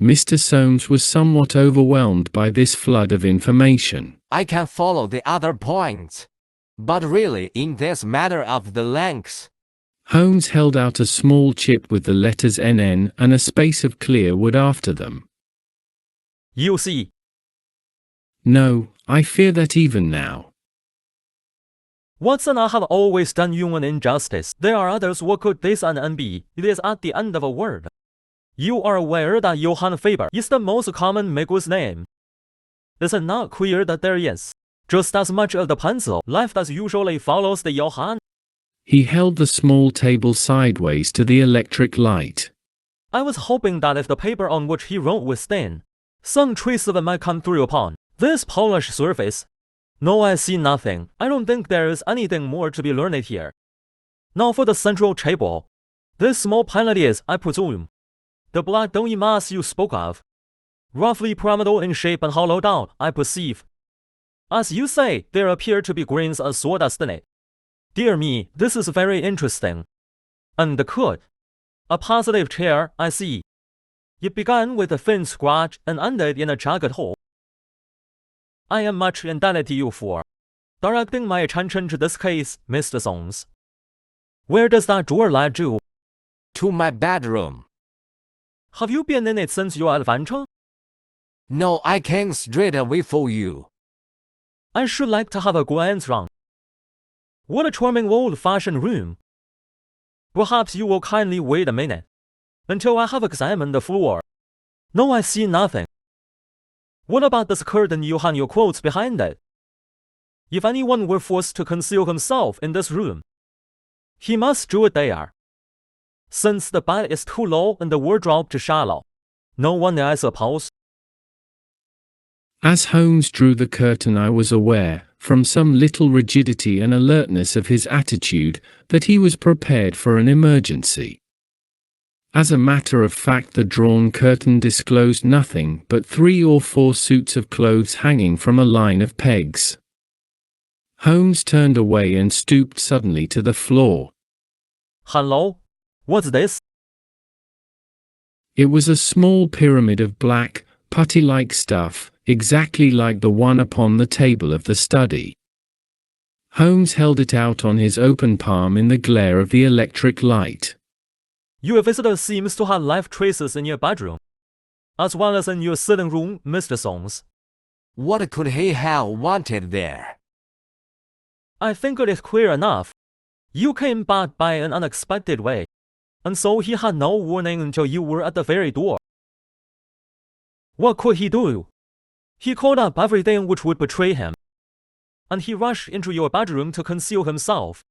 Mr. Soames was somewhat overwhelmed by this flood of information. I can follow the other points. But really, in this matter of the lengths. Holmes held out a small chip with the letters NN and a space of clear wood after them. You see. No, I fear that even now. Watson, I have always done you an injustice. There are others. What could this and be? It is at the end of a word. You are aware that Johann Faber is the most common Miguel's name. Is it not clear that there is just as much of the pencil left as usually follows the Johann? He held the small table sideways to the electric light. I was hoping that if the paper on which he wrote was thin, some trace of it might come through upon this polished surface. No, I see nothing. I don't think there is anything more to be learned here. Now for the central table. This small panel is, I presume, the black doughy mass you spoke of. Roughly pyramidal in shape and hollowed out, I perceive. As you say, there appear to be grains of sawdust in it. Dear me, this is very interesting. And the could. A positive chair, I see. It began with a thin scratch and ended in a jagged hole. I am much indebted to you for directing my attention to this case, Mr. Soames. Where does that drawer lead you? To my bedroom. Have you been in it since your adventure? No, I came straight away for you. I should like to have a glance round. What a charming old-fashioned room. Perhaps you will kindly wait a minute until I have examined the floor. No, I see nothing. What about this curtain you hang your quotes behind it? If anyone were forced to conceal himself in this room, he must do it there. Since the bed is too low and the wardrobe too shallow, no one, I suppose. As Holmes drew the curtain, I was aware, from some little rigidity and alertness of his attitude, that he was prepared for an emergency. As a matter of fact, the drawn curtain disclosed nothing but 3 or 4 suits of clothes hanging from a line of pegs. Holmes turned away and stooped suddenly to the floor. Hello? What's this? It was a small pyramid of black, putty-like stuff, exactly like the one upon the table of the study. Holmes held it out on his open palm in the glare of the electric light. Your visitor seems to have left traces in your bedroom, as well as in your sitting room, Mr. Soames. What could he have wanted there? I think it is clear enough. You came back by an unexpected way, and so he had no warning until you were at the very door. What could he do? He called up everything which would betray him, and he rushed into your bedroom to conceal himself.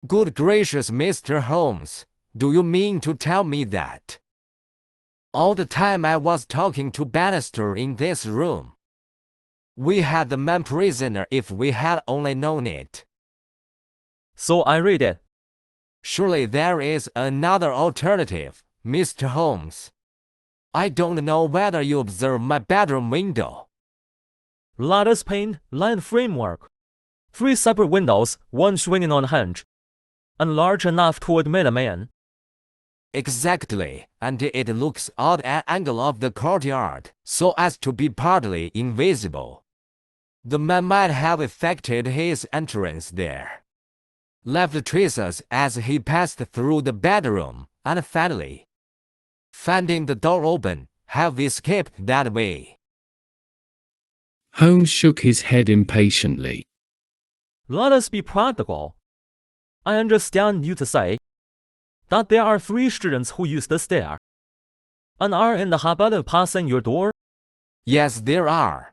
Good gracious, Mr. Holmes, do you mean to tell me that all the time I was talking to Bannister in this room, we had the man prisoner if we had only known it? So I read it. Surely there is another alternative, Mr. Holmes. I don't know whether you observe my bedroom window. Lattice pane, line framework. 3 separate windows, one swinging on a hinge, and large enough to admit a man. Exactly, and it looks at an angle of the courtyard, so as to be partly invisible. The man might have effected his entrance there, left traces as he passed through the bedroom, and finally, finding the door open, have escaped that way. Holmes shook his head impatiently. Let us be practical. I understand you to say that there are 3 students who use the stair, and are in the habit of passing your door? Yes, there are.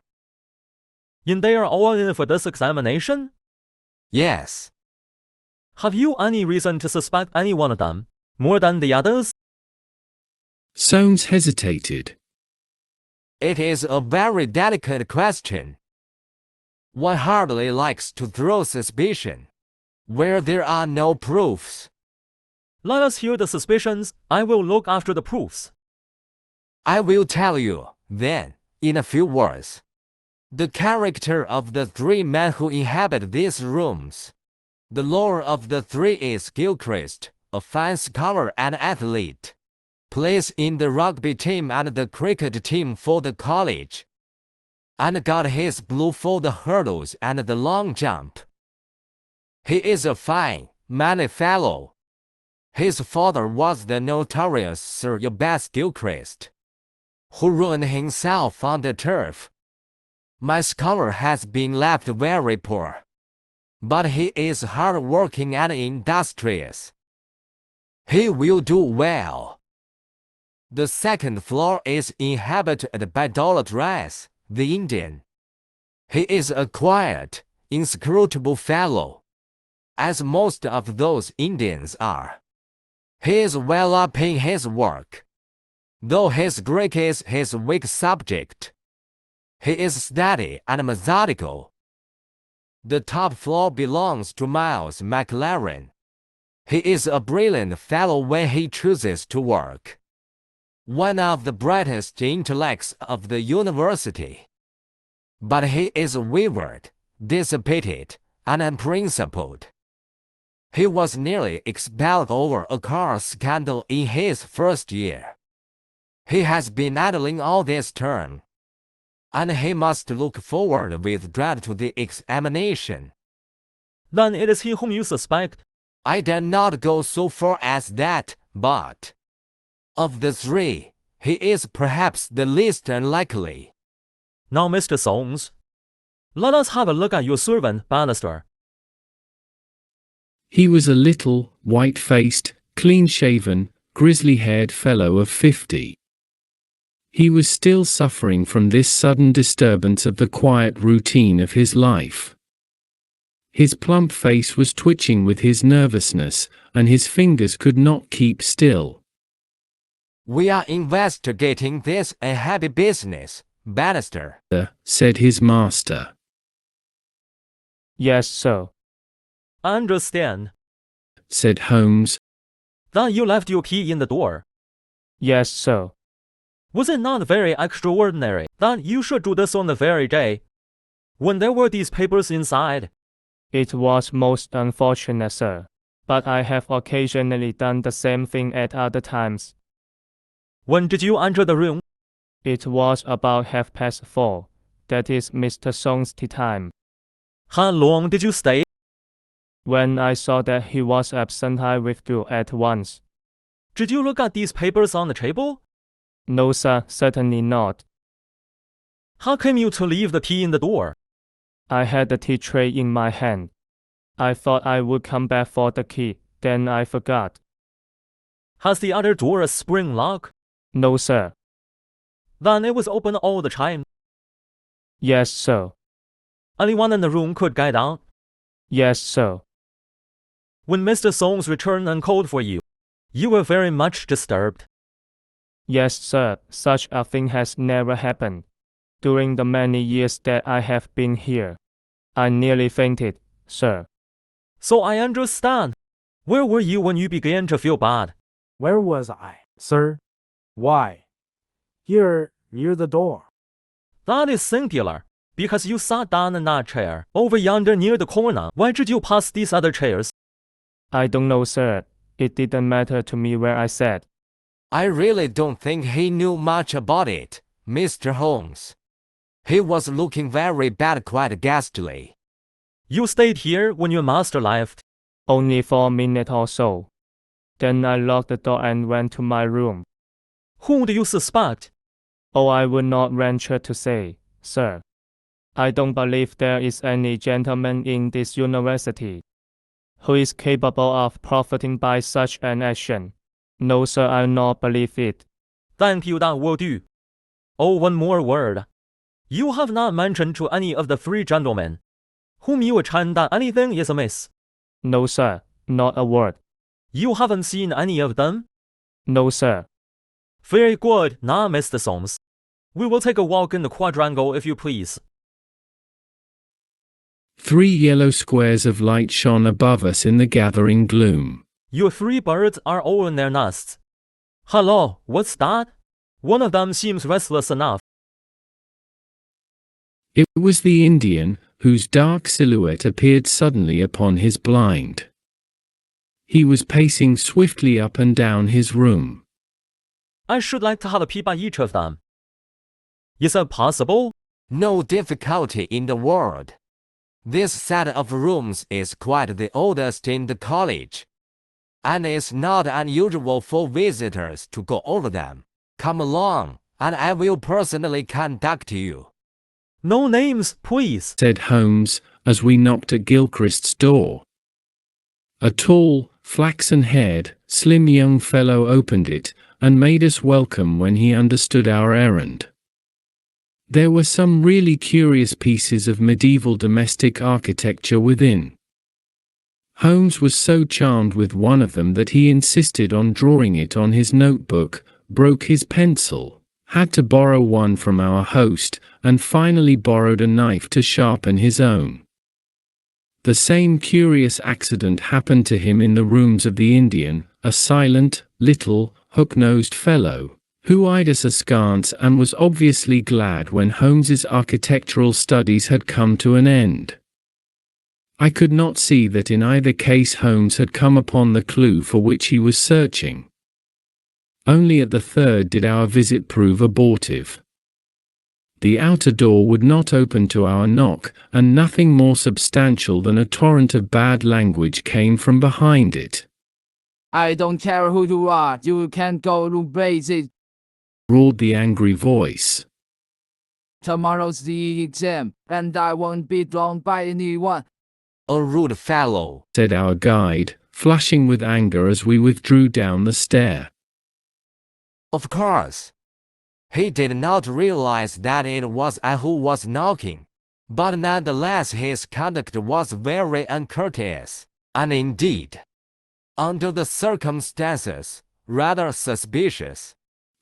And they are all in for this examination? Yes. Have you any reason to suspect any one of them more than the others? Soames hesitated. It is a very delicate question. One hardly likes to throw suspicion where there are no proofs. Let us hear the suspicions. I will look after the proofs. I will tell you, then, in a few words, the character of the 3 men who inhabit these rooms. The lower of the 3 is Gilchrist, a fine scholar and athlete. plays in the rugby team and the cricket team for the college, and got his blue for the hurdles and the long jump. He is a fine, manly fellow. His father was the notorious Sir Ubas Gilchrist, who ruined himself on the turf. My scholar has been left very poor, but he is hard-working and industrious. He will do well. The second floor is inhabited by Dolatres, the Indian. He is a quiet, inscrutable fellow, as most of those Indians are. He is well up in his work, though his Greek is his weak subject. He is steady and methodical. The top floor belongs to Miles McLaren. He is a brilliant fellow when he chooses to work. One of the brightest intellects of the university. But he is wayward, dissipated, and unprincipled. He was nearly expelled over a car scandal in his first year. He has been idling all this term, and he must look forward with dread to the examination. Then it is he whom you suspect? I dare not go so far as that, but of the three, he is perhaps the least unlikely. Now, Mr. Soames, let us have a look at your servant, Bannister. He was a little, white-faced, clean-shaven, grizzly-haired fellow of 50. He was still suffering from this sudden disturbance of the quiet routine of his life. His plump face was twitching with his nervousness, and his fingers could not keep still. We are investigating this unhappy business, Bannister, said his master. Yes, sir. I understand Said Holmes. that you left your key in the door. Yes, sir. Was it not very extraordinary that you should do this on the very day when there were these papers inside? It was most unfortunate, sir, but I have occasionally done the same thing at other times. When did you enter the room? It was about 4:30. That is Mr. Soames' tea time. How long did you stay? When I saw that he was absent, I withdrew at once. Did you look at these papers on the table? No, sir, certainly not. How came you to leave the key in the door? I had the tea tray in my hand. I thought I would come back for the key, then I forgot. Has the other door a spring lock? No, sir. Then it was open all the time. Yes, sir. Anyone in the room could get out. Yes, sir. When Mr. Soames returned and called for you, you were very much disturbed. Yes, sir, such a thing has never happened. During the many years that I have been here, I nearly fainted, sir. So I understand. Where were you when you began to feel bad? Where was I, sir? Why, here, near the door. That is singular, because you sat down in that chair over yonder near the corner. Why did you pass these other chairs? I don't know, sir. It didn't matter to me where I sat. I really don't think he knew much about it, Mr. Holmes. He was looking very bad, quite ghastly. You stayed here when your master left. Only for a minute or so. Then I locked the door and went to my room. Whom do you suspect? Oh, I would not venture to say, sir. I don't believe there is any gentleman in this university who is capable of profiting by such an action. No, sir, I do not believe it. Thank you, that will do. Oh, one more word. You have not mentioned to any of the three gentlemen whom you attend that anything is amiss. No, sir, not a word. You haven't seen any of them? No, sir. Very good. Now, Mr. Soames, we will take a walk in the quadrangle if you please. 3 yellow squares of light shone above us in the gathering gloom. Your 3 birds are all in their nests. Hello, what's that? One of them seems restless enough. It was the Indian, whose dark silhouette appeared suddenly upon his blind. He was pacing swiftly up and down his room. I should like to have a peep at each of them. Is that possible? No difficulty in the world. This set of rooms is quite the oldest in the college, and it's not unusual for visitors to go over them. Come along, and I will personally conduct you. No names, please, said Holmes, as we knocked at Gilchrist's door. A tall, flaxen-haired, slim young fellow opened it, and made us welcome when he understood our errand. There were some really curious pieces of medieval domestic architecture within. Holmes was so charmed with one of them that he insisted on drawing it on his notebook, broke his pencil, had to borrow one from our host, and finally borrowed a knife to sharpen his own. The same curious accident happened to him in the rooms of the Indian, a silent, little, hook-nosed fellow, who eyed us askance and was obviously glad when Holmes's architectural studies had come to an end. I could not see that in either case Holmes had come upon the clue for which he was searching. Only at the third did our visit prove abortive. The outer door would not open to our knock, and nothing more substantial than a torrent of bad language came from behind it. I don't care who you are, you can't go to basic, roared the angry voice. Tomorrow's the exam, and I won't be drawn by anyone. A rude fellow, said our guide, flushing with anger as we withdrew down the stair. Of course. He did not realize that it was I who was knocking, but nonetheless his conduct was very uncourteous, and indeed, under the circumstances, rather suspicious.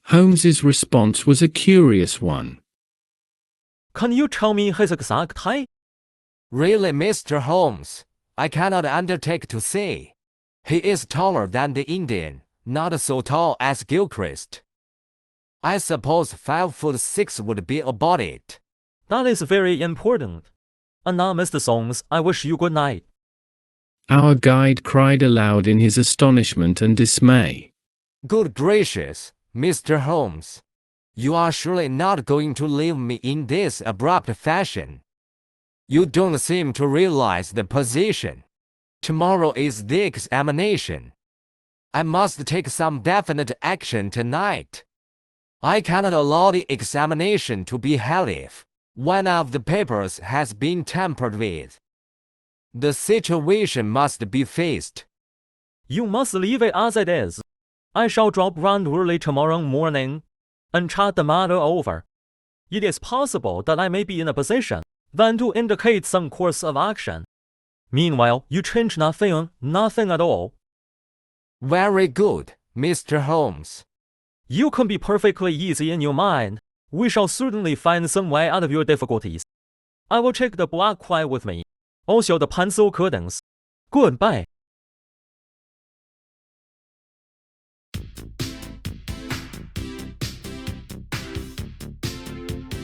Holmes's response was a curious one. Can you tell me his exact height? Really, Mr. Holmes, I cannot undertake to say. He is taller than the Indian, not so tall as Gilchrist. I suppose 5'6" would be about it. That is very important. And now, Mr. Soames, I wish you good night. Our guide cried aloud in his astonishment and dismay. Good gracious, Mr. Holmes. You are surely not going to leave me in this abrupt fashion. You don't seem to realize the position. Tomorrow is the examination. I must take some definite action tonight. I cannot allow the examination to be held if one of the papers has been tampered with. The situation must be faced. You must leave it as it is. I shall drop round early tomorrow morning and chat the matter over. It is possible that I may be in a position then to indicate some course of action. Meanwhile, you change nothing at all. Very good, Mr. Holmes. You can be perfectly easy in your mind. We shall certainly find some way out of your difficulties. I will take the black quiet with me. Also the pencil curtains. Goodbye.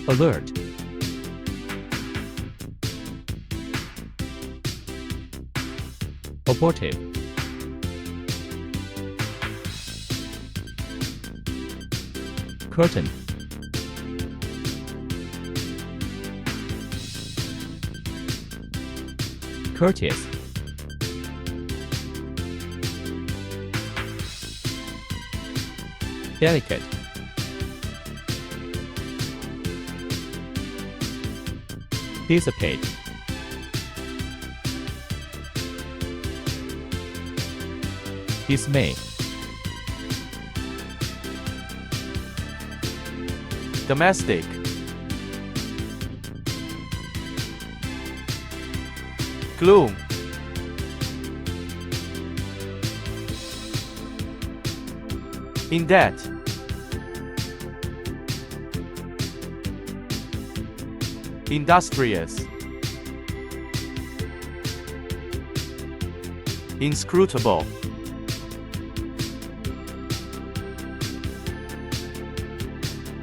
Alert. Abortive. Curtain. Courteous. Delicate. Dissipate. Dismay. Domestic. Gloom. In debt. Industrious. Inscrutable.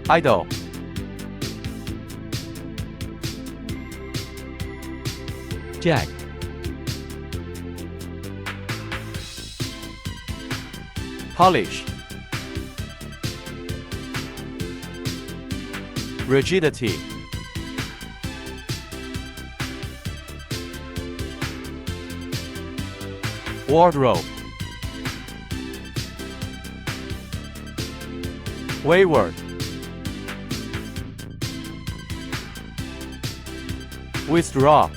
Idle. Jack. Polish. rigidity, wardrobe, wayward, withdraw,